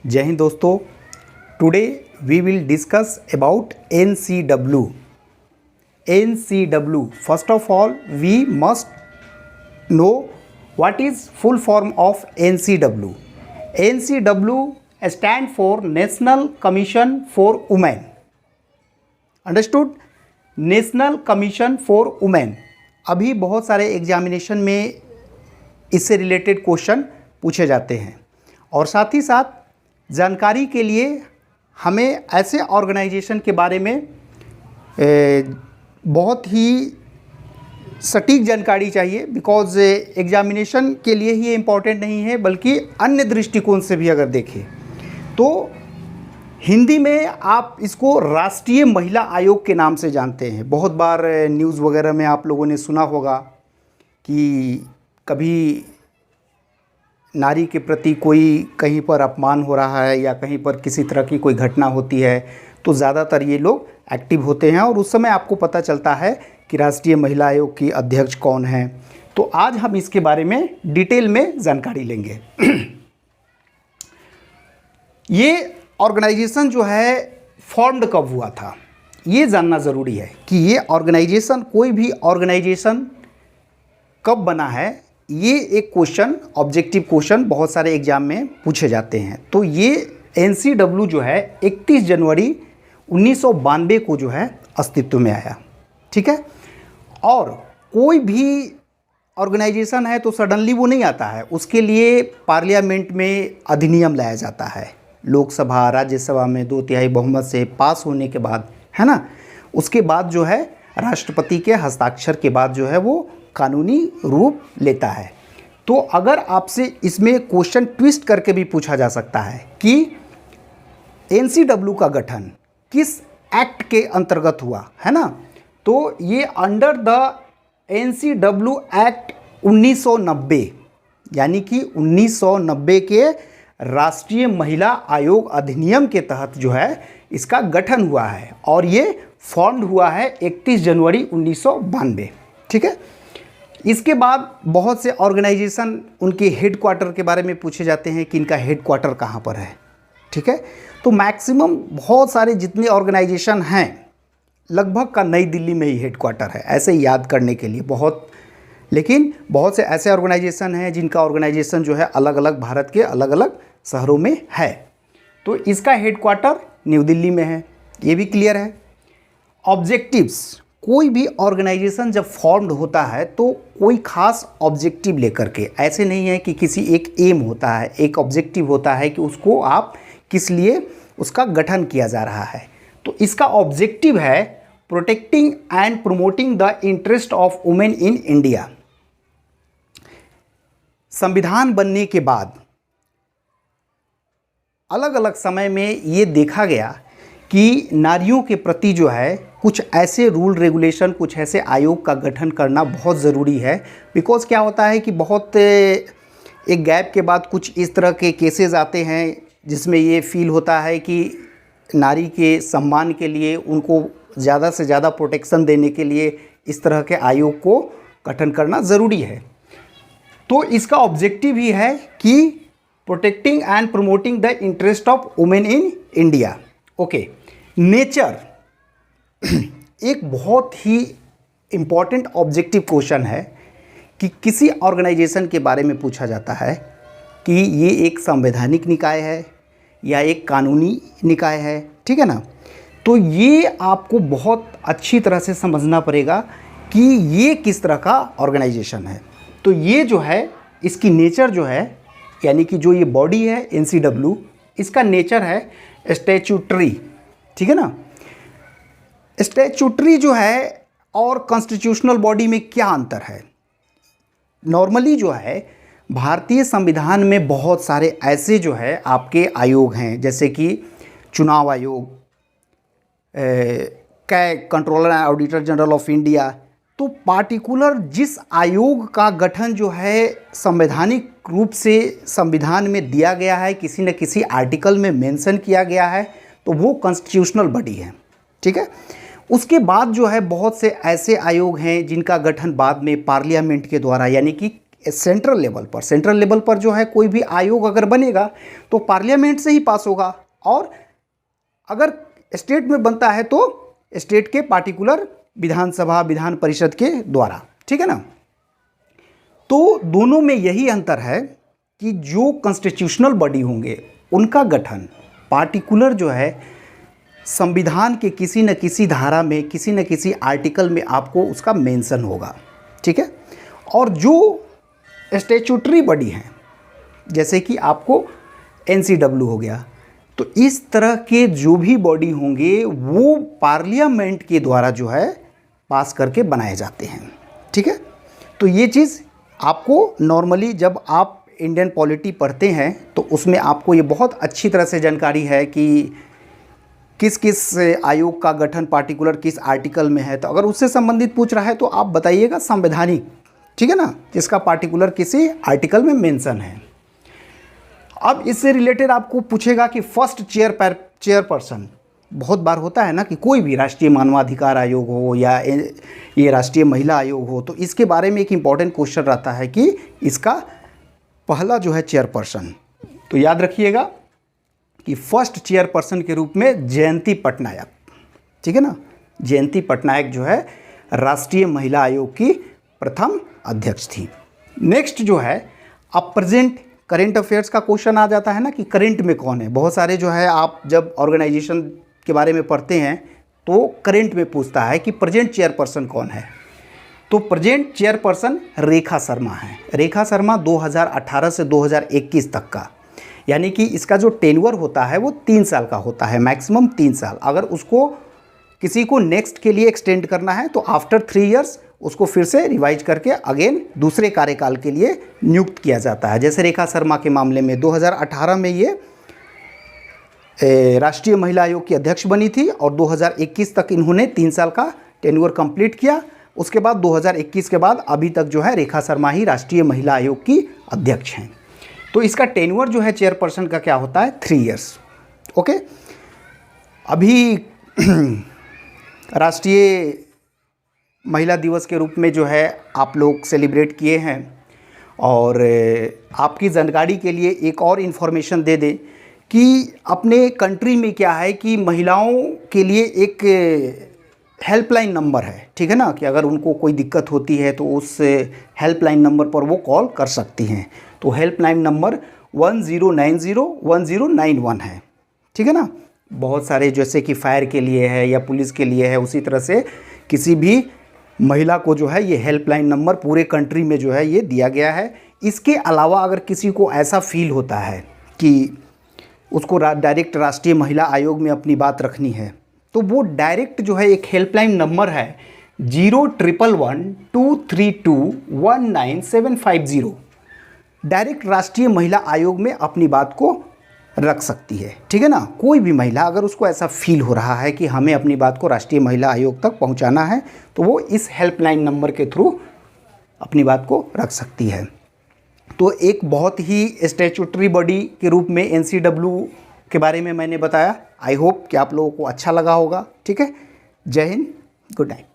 जय हिंद दोस्तों। Today we will discuss about NCW. NCW. First of all, we must know what is full form of NCW. NCW stand for National Commission for Women. Understood? National commission for women. अभी बहुत सारे examination में इससे related question पूछे जाते हैं और साथ ही साथ जानकारी के लिए हमें ऐसे ऑर्गेनाइजेशन के बारे में बहुत ही सटीक जानकारी चाहिए, बिकॉज एग्जामिनेशन के लिए ही इम्पॉर्टेंट नहीं है बल्कि अन्य दृष्टिकोण से भी अगर देखें तो हिंदी में आप इसको राष्ट्रीय महिला आयोग के नाम से जानते हैं। बहुत बार न्यूज़ वगैरह में आप लोगों ने सुना होगा कि कभी नारी के प्रति कोई कहीं पर अपमान हो रहा है या कहीं पर किसी तरह की कोई घटना होती है तो ज़्यादातर ये लोग एक्टिव होते हैं और उस समय आपको पता चलता है कि राष्ट्रीय महिला आयोग की अध्यक्ष कौन है। तो आज हम इसके बारे में डिटेल में जानकारी लेंगे। ये ऑर्गेनाइजेशन जो है फॉर्म्ड कब हुआ था, ये जानना ज़रूरी है कि ये ऑर्गेनाइजेशन, कोई भी ऑर्गेनाइजेशन कब बना है। ये एक क्वेश्चन, ऑब्जेक्टिव क्वेश्चन बहुत सारे एग्जाम में पूछे जाते हैं। तो ये NCW जो है 31 जनवरी 1992 को जो है अस्तित्व में आया। ठीक है, और कोई भी ऑर्गेनाइजेशन है तो सडनली वो नहीं आता है, उसके लिए पार्लियामेंट में अधिनियम लाया जाता है। लोकसभा राज्यसभा में 2/3 बहुमत से पास होने के बाद, है ना, उसके बाद जो है राष्ट्रपति के हस्ताक्षर के बाद जो है वो कानूनी रूप लेता है। तो अगर आपसे इसमें क्वेश्चन ट्विस्ट करके भी पूछा जा सकता है कि NCW का गठन किस एक्ट के अंतर्गत हुआ, है ना, तो ये अंडर द NCW एक्ट 1990, यानी कि 1990 के राष्ट्रीय महिला आयोग अधिनियम के तहत जो है इसका गठन हुआ है और ये फॉर्म्ड हुआ है 31 जनवरी 1992। ठीक है, इसके बाद बहुत से ऑर्गेनाइजेशन, उनके हेडक्वार्टर के बारे में पूछे जाते हैं कि इनका हेडक्वार्टर कहाँ पर है। ठीक है, तो मैक्सिमम बहुत सारे जितने ऑर्गेनाइजेशन हैं लगभग का नई दिल्ली में ही हेडक्वार्टर है, ऐसे याद करने के लिए बहुत। लेकिन बहुत से ऐसे ऑर्गेनाइजेशन हैं जिनका ऑर्गेनाइजेशन जो है अलग अलग भारत के अलग अलग शहरों में है। तो इसका हेडक्वार्टर न्यू दिल्ली में है, ये भी क्लियर है। ऑब्जेक्टिव्स, कोई भी ऑर्गेनाइजेशन जब फॉर्म्ड होता है तो कोई खास ऑब्जेक्टिव लेकर के, ऐसे नहीं है कि किसी एक एम होता है, एक ऑब्जेक्टिव होता है कि उसको आप किस लिए उसका गठन किया जा रहा है। तो इसका ऑब्जेक्टिव है protecting and promoting the interest of women in India. संविधान बनने के बाद अलग अलग समय में ये देखा गया कि नारियों के प्रति जो है कुछ ऐसे रूल रेगुलेशन, कुछ ऐसे आयोग का गठन करना बहुत ज़रूरी है। बिकॉज़ क्या होता है कि बहुत एक गैप के बाद कुछ इस तरह के केसेस आते हैं जिसमें ये फील होता है कि नारी के सम्मान के लिए, उनको ज़्यादा से ज़्यादा प्रोटेक्शन देने के लिए इस तरह के आयोग को गठन करना ज़रूरी है। तो इसका ऑब्जेक्टिव ही है कि protecting and promoting the interest of women in India. Okay, nature एक बहुत ही इम्पॉर्टेंट ऑब्जेक्टिव क्वेश्चन है कि किसी ऑर्गेनाइजेशन के बारे में पूछा जाता है कि ये एक संवैधानिक निकाय है या एक कानूनी निकाय है। ठीक है ना, तो ये आपको बहुत अच्छी तरह से समझना पड़ेगा कि ये किस तरह का ऑर्गेनाइजेशन है। तो ये जो है इसकी नेचर जो है, यानी कि जो ये बॉडी है NCW, इसका नेचर है स्टैट्यूटरी। ठीक है ना, स्टैट्यूटरी जो है और कॉन्स्टिट्यूशनल बॉडी में क्या अंतर है। नॉर्मली जो है भारतीय संविधान में बहुत सारे ऐसे जो है आपके आयोग हैं, जैसे कि चुनाव आयोग, CAG, controller and auditor general of India. तो पार्टिकुलर जिस आयोग का गठन जो है संवैधानिक रूप से संविधान में दिया गया है, किसी न किसी आर्टिकल में मेंशन किया गया है, तो वो कॉन्स्टिट्यूशनल बॉडी है। ठीक है, उसके बाद जो है बहुत से ऐसे आयोग हैं जिनका गठन बाद में पार्लियामेंट के द्वारा, यानी कि सेंट्रल लेवल पर जो है कोई भी आयोग अगर बनेगा तो पार्लियामेंट से ही पास होगा, और अगर स्टेट में बनता है तो स्टेट के पार्टिकुलर विधानसभा विधान परिषद के द्वारा, ठीक है ना। तो दोनों में यही अंतर है कि जो कॉन्स्टिट्यूशनल बॉडी होंगे उनका गठन पार्टिकुलर जो है संविधान के किसी न किसी धारा में, किसी न किसी आर्टिकल में आपको उसका मेंशन होगा, ठीक है। और जो स्टैट्यूटरी बॉडी हैं जैसे कि आपको NCW हो गया, तो इस तरह के जो भी बॉडी होंगे वो पार्लियामेंट के द्वारा जो है पास करके बनाए जाते हैं, ठीक है। तो ये चीज़ आपको नॉर्मली जब आप इंडियन पॉलिटी पढ़ते हैं तो उसमें आपको ये बहुत अच्छी तरह से जानकारी है कि किस किस आयोग का गठन पार्टिकुलर किस आर्टिकल में है। तो अगर उससे संबंधित पूछ रहा है तो आप बताइएगा संवैधानिक, ठीक है ना, जिसका पार्टिकुलर किसी आर्टिकल में मेंशन है। अब इससे रिलेटेड आपको पूछेगा कि फर्स्ट चेयरपर्सन, बहुत बार होता है ना कि कोई भी राष्ट्रीय मानवाधिकार आयोग हो या ये राष्ट्रीय महिला आयोग हो, तो इसके बारे में एक इम्पॉर्टेंट क्वेश्चन रहता है कि इसका पहला जो है चेयरपर्सन, तो याद रखिएगा कि फर्स्ट चेयरपर्सन के रूप में जयंती पटनायक, ठीक है ना। जयंती पटनायक जो है राष्ट्रीय महिला आयोग की प्रथम अध्यक्ष थी। नेक्स्ट जो है अब प्रेजेंट करेंट अफेयर्स का क्वेश्चन आ जाता है ना कि करेंट में कौन है। बहुत सारे जो है आप जब ऑर्गेनाइजेशन के बारे में पढ़ते हैं तो करेंट में पूछता है कि प्रेजेंट चेयरपर्सन कौन है। तो प्रेजेंट चेयरपर्सन रेखा शर्मा है। रेखा शर्मा 2018 से 2021 तक का, यानी कि इसका जो टेन्योर होता है वो 3 साल का होता है, मैक्सिमम 3 साल। अगर उसको किसी को नेक्स्ट के लिए एक्सटेंड करना है तो आफ्टर 3 इयर्स उसको फिर से रिवाइज करके अगेन दूसरे कार्यकाल के लिए नियुक्त किया जाता है। जैसे रेखा शर्मा के मामले में 2018 में ये राष्ट्रीय महिला आयोग की अध्यक्ष बनी थी और 2021 तक इन्होंने 3 साल का टेन्योर कंप्लीट किया। उसके बाद 2021 के बाद अभी तक जो है रेखा शर्मा ही राष्ट्रीय महिला आयोग की अध्यक्ष हैं। तो इसका टेन्योर जो है चेयरपर्सन का क्या होता है, 3 इयर्स। ओके, अभी राष्ट्रीय महिला दिवस के रूप में जो है आप लोग सेलिब्रेट किए हैं, और आपकी जानकारी के लिए एक और इन्फॉर्मेशन दे दें कि अपने कंट्री में क्या है कि महिलाओं के लिए एक हेल्पलाइन नंबर है, ठीक है ना, कि अगर उनको कोई दिक्कत होती है तो उस हेल्पलाइन नंबर पर वो कॉल कर सकती हैं। तो हेल्पलाइन नंबर 10901091 है, ठीक है ना। बहुत सारे जैसे कि फायर के लिए है या पुलिस के लिए है, उसी तरह से किसी भी महिला को जो है ये हेल्पलाइन नंबर पूरे कंट्री में जो है ये दिया गया है। इसके अलावा अगर किसी को ऐसा फील होता है कि उसको डायरेक्ट राष्ट्रीय महिला आयोग में अपनी बात रखनी है तो वो डायरेक्ट जो है एक हेल्पलाइन नंबर है 01123219750, डायरेक्ट राष्ट्रीय महिला आयोग में अपनी बात को रख सकती है, ठीक है ना। कोई भी महिला अगर उसको ऐसा फील हो रहा है कि हमें अपनी बात को राष्ट्रीय महिला आयोग तक पहुंचाना है तो वो इस हेल्पलाइन नंबर के थ्रू अपनी बात को रख सकती है। तो एक बहुत ही स्टैट्यूटरी बॉडी के रूप में NCW के बारे में मैंने बताया। आई होप कि आप लोगों को अच्छा लगा होगा, ठीक है। जय हिंद, गुड नाइट।